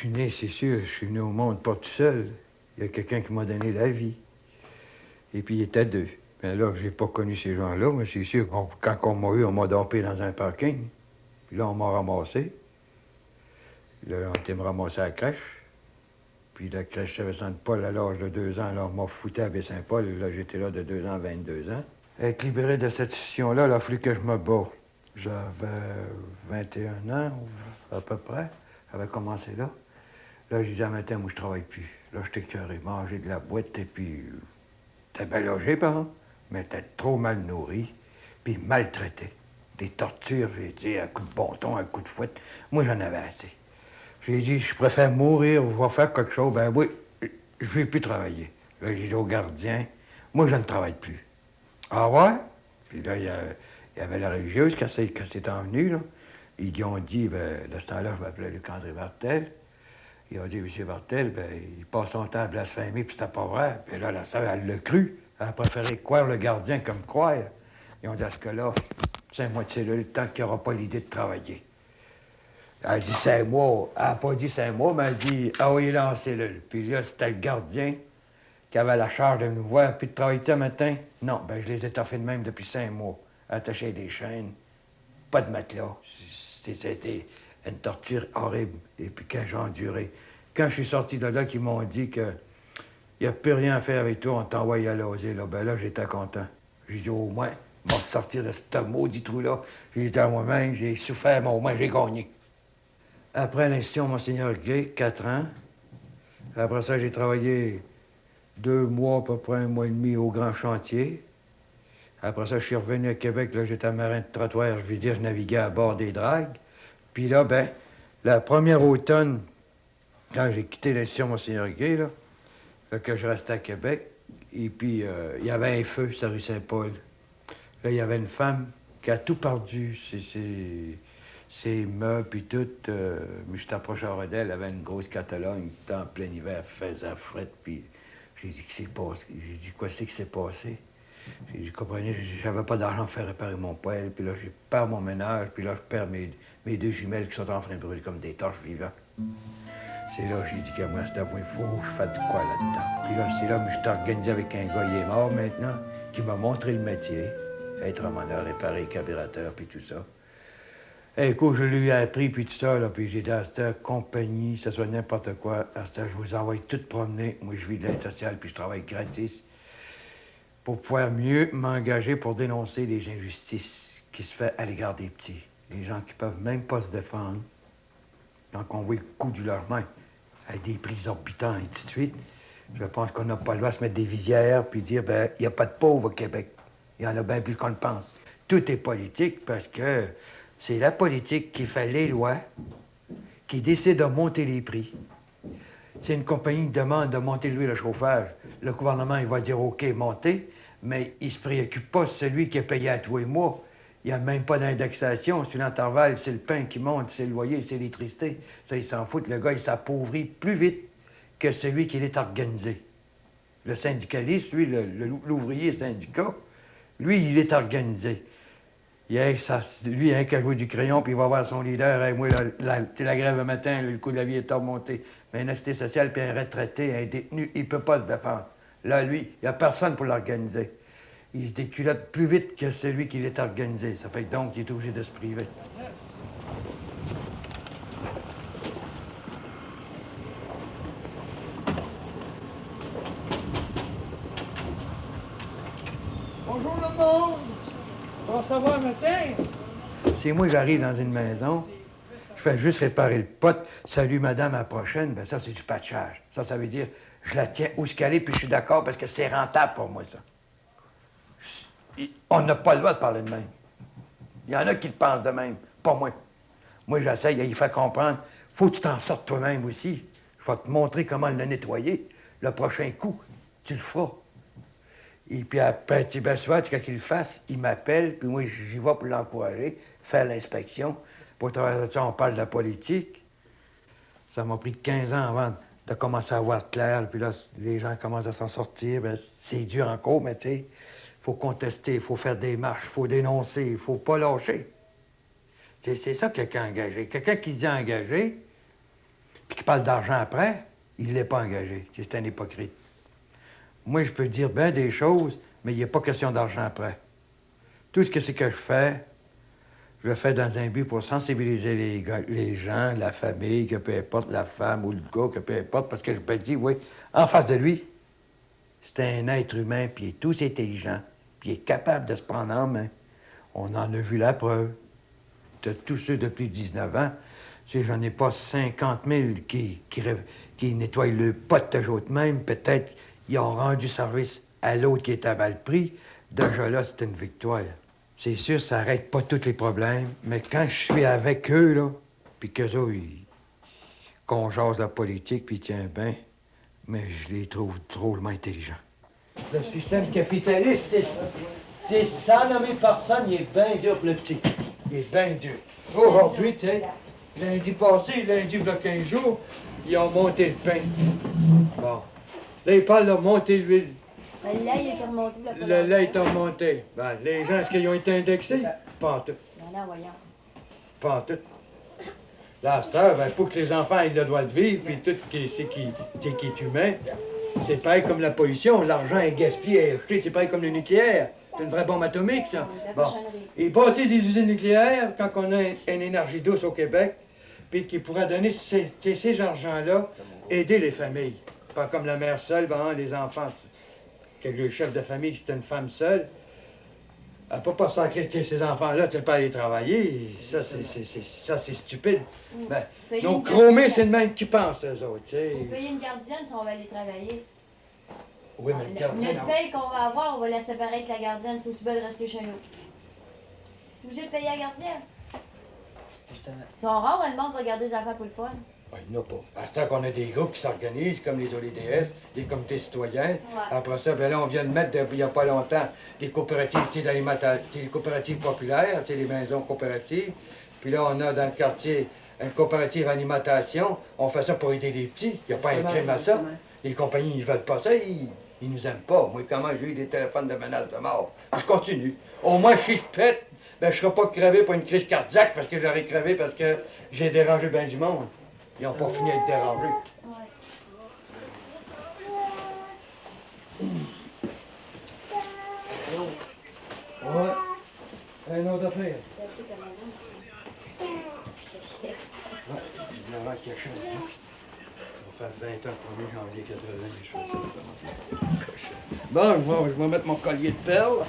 suis né, c'est sûr, je suis venu au monde pas tout seul. Il y a quelqu'un qui m'a donné la vie. Et puis, il était deux. Mais là, j'ai pas connu ces gens-là, mais c'est sûr, quand on m'a eu, on m'a dompé dans un parking. Puis là, on m'a ramassé. Là, on était me ramasser à la crèche. Puis la crèche Saint-Paul, à l'âge de 2 ans, là, on m'a foutu à Baie-Saint-Paul. Là, j'étais là de 2 ans à 22 ans. Être libéré de cette situation-là, il a fallu que je me bats. J'avais 21 ans, à peu près. J'avais commencé là. Là, je disais à matin, moi, je travaille plus. Là, j'étais écœuré, manger de la boîte, et puis... T'es bien logé, par exemple, mais t'es trop mal nourri, puis maltraité. Des tortures, j'ai dit, un coup de bâton, un coup de fouette. Moi, j'en avais assez. J'ai dit, je préfère mourir ou je vais faire quelque chose. Ben oui, je ne vais plus travailler. Là, j'ai dit au gardien, moi, je ne travaille plus. Ah ouais? Puis là, il y avait la religieuse quand c'est envenu, là. Ils ont dit, ben, de ce temps-là, je m'appelais Luc-André Bartel. Ils ont dit, M. Bartel, ben, il passe son temps à blasphémer, puis c'était pas vrai. Puis là, la sœur, elle l'a cru. Elle a préféré croire le gardien comme croire. Ils ont dit, à ce cas-là, 5 mois de cellule, tant qu'il n'y aura pas l'idée de travailler. Elle a dit 5 mois. Elle n'a pas dit 5 mois, mais elle a dit, ah oui, il est là en cellule. Puis là, c'était le gardien qui avait la charge de nous voir, puis de travailler un matin. Non, ben je les ai taffés de même depuis 5 mois. Attachés à des chaînes, pas de matelas. C'était une torture horrible. Et puis quand j'ai enduré. Quand je suis sorti de là, qu'ils m'ont dit que il n'y a plus rien à faire avec toi, on t'envoie à l'osé, là. Ben là, j'étais content. J'ai dit, au moins, m'en sortir de ce maudit trou-là. J'ai dit à moi-même, j'ai souffert, mais au moins, j'ai gagné. Après l'institution Monseigneur Gay, 4 ans. Après ça, j'ai travaillé 2 mois, à peu près 1 mois et demi au grand chantier. Après ça, je suis revenu à Québec, là, j'étais marin de trottoir, je veux dire, je naviguais à bord des dragues. Puis là, ben, la première automne, quand j'ai quitté l'institution Monseigneur Gay, là, que je restais à Québec, et puis il y avait un feu sur la rue Saint-Paul. Là, il y avait une femme qui a tout perdu, ses meubles, puis tout. Mais je t'approchais d'elle, elle avait une grosse Catalogne, c'était en plein hiver, elle faisait frette, puis j'ai dit, qu'est-ce qui s'est passé? J'ai dit, quoi c'est qui s'est passé? J'ai dit, comprenez, j'avais pas d'argent pour faire réparer mon poêle, puis là, je perds mon ménage, puis là, je perds mes 2 jumelles qui sont en train de brûler comme des torches vivantes. C'est là que j'ai dit qu'à moi, c'était moi, il faut que je fasse de quoi là-dedans. Puis là, c'est là que je suis organisé avec un gars, il est mort maintenant, qui m'a montré le métier, être ramoneur, réparer les carburateurs, puis tout ça. Et écoute, je lui ai appris, puis tout ça, là, puis j'ai dit à cette compagnie, ça soit n'importe quoi, à cette, je vous envoie tout promener. Moi, je vis de l'aide sociale, puis je travaille gratis, pour pouvoir mieux m'engager pour dénoncer les injustices qui se fait à l'égard des petits. Les gens qui peuvent même pas se défendre, quand on voit le coût du logement, avec des prix exorbitants et tout de suite, je pense qu'on n'a pas le droit de se mettre des visières puis dire, ben, il n'y a pas de pauvres au Québec. Il y en a bien plus qu'on le pense. Tout est politique parce que c'est la politique qui fait les lois, qui décide de monter les prix. C'est une compagnie qui demande de monter le chauffage. Le gouvernement, il va dire, OK, montez, mais il ne se préoccupe pas de celui qui est payé à tous les mois. Il n'y a même pas d'indexation. C'est une intervalle, c'est le pain qui monte, c'est le loyer, c'est l'électricité. Ça, il s'en fout. Le gars, il s'appauvrit plus vite que celui qui l'est organisé. Le syndicaliste, lui, l'ouvrier syndicat, lui, il est organisé. Lui, il a qu'à jouer du crayon, puis il va voir son leader. Hey, moi, la grève le matin, le coût de la vie est remonté. Mais un assisté social, puis un retraité, un détenu, il ne peut pas se défendre. Là, lui, il n'y a personne pour l'organiser. Il se déculotte plus vite que celui qui l'est organisé. Ça fait que donc, il est obligé de se priver. Bonjour le monde! Comment ça va le matin? Si moi, j'arrive dans une maison, je fais juste réparer le pot. Salut, madame, à la prochaine. Bien, ça, c'est du patchage. Ça veut dire, je la tiens où ce qu'elle est, puis je suis d'accord parce que c'est rentable pour moi, ça. On n'a pas le droit de parler de même. Il y en a qui le pensent de même, pas moi. Moi, j'essaye, il fait comprendre. Faut que tu t'en sortes toi-même aussi. Je vais te montrer comment le nettoyer. Le prochain coup, tu le feras. Et puis après, tu ben souvent, quand qu'il le fasse, il m'appelle, puis moi, j'y vais pour l'encourager, faire l'inspection. Pour travers ça, on parle de la politique. Ça m'a pris 15 ans avant de commencer à voir clair, puis là, les gens commencent à s'en sortir. Ben, c'est dur encore, mais tu sais, il faut contester, il faut faire des marches, il faut dénoncer, il faut pas lâcher. C'est ça, quelqu'un engagé. Quelqu'un qui se dit engagé, puis qu'il parle d'argent après, il ne l'est pas engagé. C'est un hypocrite. Moi, je peux dire bien des choses, mais il n'y a pas question d'argent après. Tout ce que c'est que je le fais dans un but pour sensibiliser les gens, la famille, que peu importe, la femme ou le gars, que peu importe, parce que je peux dire, oui, en face de lui, c'est un être humain, puis il est tous intelligent, puis il est capable de se prendre en main. On en a vu la preuve. De tous ceux depuis 19 ans, tu sais, j'en ai pas 50 000 qui nettoient le pot toujours de même. Peut-être ils ont rendu service à l'autre qui est à bas prix. Déjà là, c'est une victoire. C'est sûr, ça n'arrête pas tous les problèmes, mais quand je suis avec eux, là, puis qu'eux autres, qu'on jase la politique, puis tiens bien, mais je les trouve drôlement intelligents. Le système capitaliste, c'est sans nommer personne, il est bien dur pour le petit. Il est bien dur. Aujourd'hui, tu sais, lundi passé, lundi, il y a 15 jours, ils ont monté le pain. Bon. Là, ils parlent de monter l'huile. Le lait, il est remonté. Le lait est remonté. Ben, les gens, est-ce qu'ils ont été indexés? Pas en tout. Ben là, voyons. Pas en tout. Là, à cette heure, ben, pour que les enfants aient le droit de vivre, puis tout qui est humain, c'est pareil comme la pollution. L'argent est gaspillé, est jeté. C'est pareil comme le nucléaire. C'est une vraie bombe atomique, ça. Bon. Ils bâtissent des usines nucléaires quand on a une énergie douce au Québec, puis qui pourrait donner ces argents-là, aider les familles. Pas comme la mère seule, ben, les enfants. Que le chef de famille, c'est une femme seule. Elle ne peut pas sacrifier ses enfants-là, tu ne peux pas aller travailler. Ça, c'est stupide. Ben, donc, chromé, c'est le même qui pense, eux autres. T'sais. Vous payez une gardienne si on va aller travailler. Oui, mais une gardienne. Notre paye qu'on va avoir, on va la séparer avec la gardienne. C'est aussi bien de rester chez nous. Vous êtes payé la gardienne? Ils sont rares, le monde va garder les enfants pour le fun. Ben, il n'y en a pas. À ce temps qu'on a des groupes qui s'organisent, comme les ODDF, les comités citoyens. Ouais. Après ça, ben là, on vient de mettre, il n'y a pas longtemps, des coopératives d'alimentation, des coopératives populaires, les maisons coopératives. Puis là, on a dans le quartier une coopérative alimentation. On fait ça pour aider les petits. Il n'y a pas un crime à ça. Les compagnies, ils ne veulent pas ça. Ils nous aiment pas. Moi, comment j'ai eu des téléphones de menaces de mort? Je continue. Au moins, si je pète, ben, je ne serai pas crevé pour une crise cardiaque parce que j'aurais crevé parce que j'ai dérangé bien du monde. Ils n'ont pas fini à être dérangés. Ouais. Un autre affaire. Ouais, je l'avais caché un peu. Ça va faire 20 ans, le 1er janvier 80, je fais ça, c'est bon, je vais mettre mon collier de perles.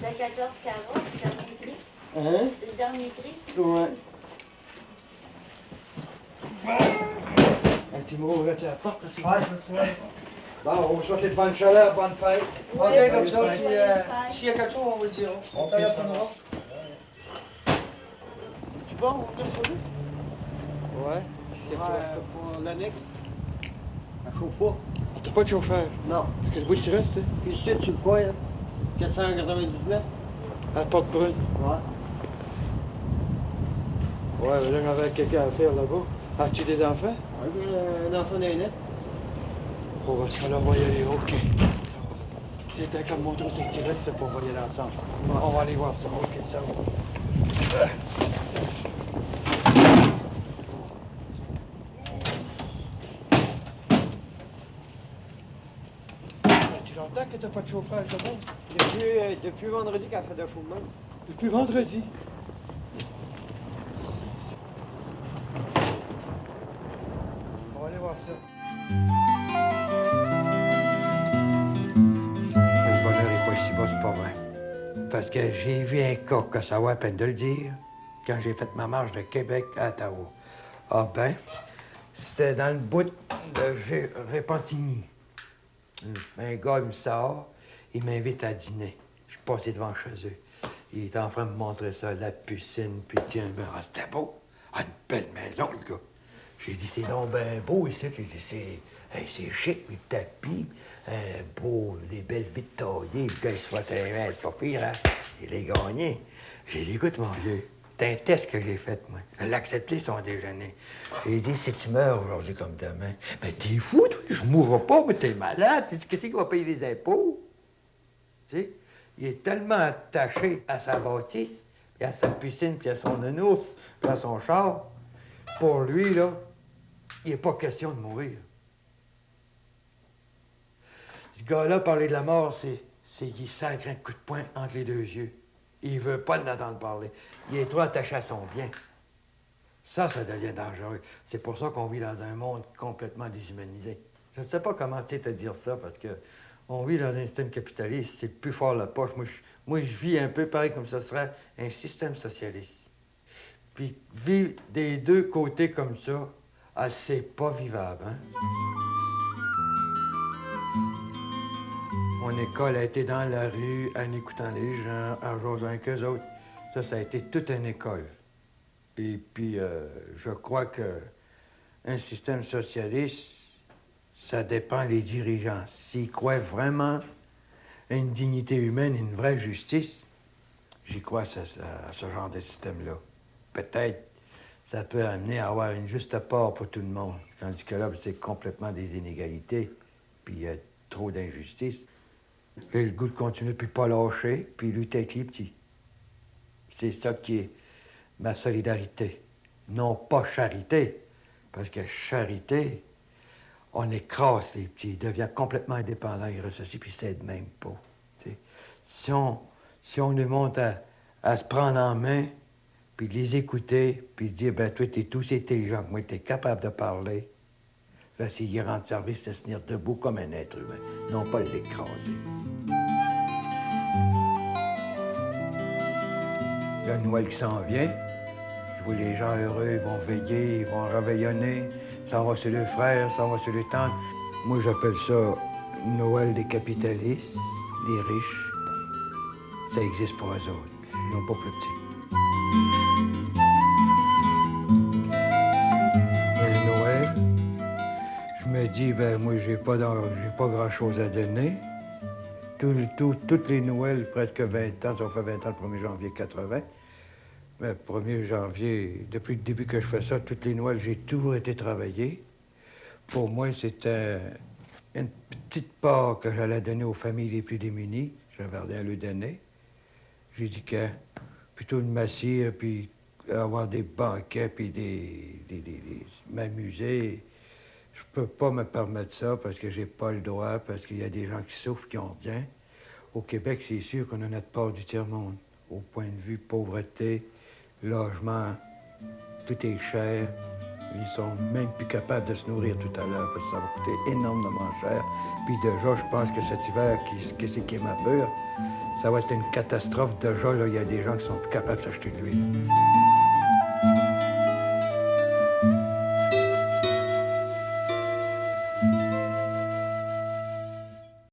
C'est 14 carats, c'est le dernier prix. Hein? C'est le dernier prix. Ouais. Tu m'ouvres la porte aussi? Ouais, je peux. Bon, on vous souhaite de bonne chaleur, bonne fête. Ouais, OK, comme ça, ouais, puis ouais. s'il y a quelque chose, on vous le dira. On téléphonera. Tu bon, on vient pour lui? Ouais. Pour l'annexe. Elle chauffe pas. T'as pas de chauffeur? Non. Quel bout tu restes, hein? Puis ici, tu le coin, là. 499. À la porte brune. Ouais. Ouais, mais là, j'avais quelqu'un à faire là-bas. As-tu des enfants? Un enfant d'aîné. On va se faire, on va y aller, OK. C'était comme mon tour, c'est que tu restes pour voyer l'ensemble. On va aller voir ça, OK, ça va. Ça fait longtemps que t'as pas de chauffage là-bas? Depuis vendredi qu'elle fait de chaud de même. Depuis vendredi. On va aller voir ça. Le bonheur n'est pas ici bas, c'est pas vrai. Parce que j'ai vu un cas, que ça vaut la peine de le dire, quand j'ai fait ma marche de Québec à Ottawa. Ah ben, c'était dans le bout de Repentigny. Un gars, il me sort, il m'invite à dîner. Je suis passé devant chez eux. Il est en train de me montrer ça, la piscine, puis tiens, ben, ah, c'était beau. Ah, une belle maison, le gars. J'ai dit, c'est donc ben beau ici. J'ai dit, c'est chic, mes tapis, beau, des belles vitres taillées. Le gars, il se fait un pas pire, hein? Il est gagné. J'ai dit, écoute, mon vieux, c'est un test que j'ai fait, moi. Je l'ai accepté son déjeuner. J'ai dit, si tu meurs aujourd'hui comme demain, ben t'es fou, toi, je mourrai pas, mais t'es malade. Tu sais, qu'est-ce qui va payer les impôts? Tu sais, il est tellement attaché à sa bâtisse, et à sa piscine, puis à son nounours, puis à son char. Pour lui, là, Il n'est pas question de mourir. Ce gars-là, parler de la mort, c'est qu'il sacre un coup de poing entre les deux yeux. Il veut pas l'entendre parler. Il est trop attaché à son bien. Ça devient dangereux. C'est pour ça qu'on vit dans un monde complètement déshumanisé. Je ne sais pas comment te dire ça, parce que on vit dans un système capitaliste, c'est plus fort la poche. Moi, je vis un peu pareil comme ce serait un système socialiste. Puis vivre des deux côtés comme ça, ah, c'est pas vivable, hein? Mon école a été dans la rue, en écoutant les gens, en jasant avec eux autres. Ça a été toute une école. Et puis, je crois qu'un système socialiste, ça dépend des dirigeants. S'ils croient vraiment à une dignité humaine et une vraie justice, j'y crois à ce genre de système-là. Peut-être ça peut amener à avoir une juste part pour tout le monde. Tandis que là, c'est complètement des inégalités, puis il y a trop d'injustice. J'ai le goût de continuer, puis pas lâcher, puis lutter avec les petits. C'est ça qui est ma solidarité. Non pas charité, parce que charité, on écrase les petits, ils deviennent complètement indépendants, ils restent assis, puis ils s'aident même pas. T'sais. Si on nous montre à se prendre en main, puis les écouter, puis dire, ben toi, t'es tous intelligent que moi, t'es capable de parler, là, c'est y rendre service de se tenir debout comme un être humain, non pas l'écraser. Le Noël qui s'en vient, je vois les gens heureux, ils vont veiller, ils vont réveillonner, ça va sur les frères, ça va sur les tantes. Moi, j'appelle ça Noël des capitalistes, des riches. Ça existe pour eux autres, non pas plus petits. Un Noël, je me dis, ben moi, j'ai pas grand-chose à donner. Toutes les Noëls, presque 20 ans, ça fait 20 ans le 1er janvier 80. Mais le 1er janvier, depuis le début que je fais ça, toutes les Noëls, j'ai toujours été travaillé. Pour moi, c'était une petite part que j'allais donner aux familles les plus démunies. J'avais rien à leur donner. J'ai dit que plutôt de m'assire, puis avoir des banquets, puis m'amuser. Je peux pas me permettre ça parce que j'ai pas le droit, parce qu'il y a des gens qui souffrent, qui ont rien. Au Québec, c'est sûr qu'on a notre part du tiers-monde. Au point de vue pauvreté, logement, tout est cher. Ils sont même plus capables de se nourrir tout à l'heure parce que ça va coûter énormément cher. Puis déjà, je pense que cet hiver, qu'est-ce qui est ma peur, ça va être une catastrophe. Déjà, là, il y a des gens qui sont plus capables de s'acheter de l'huile.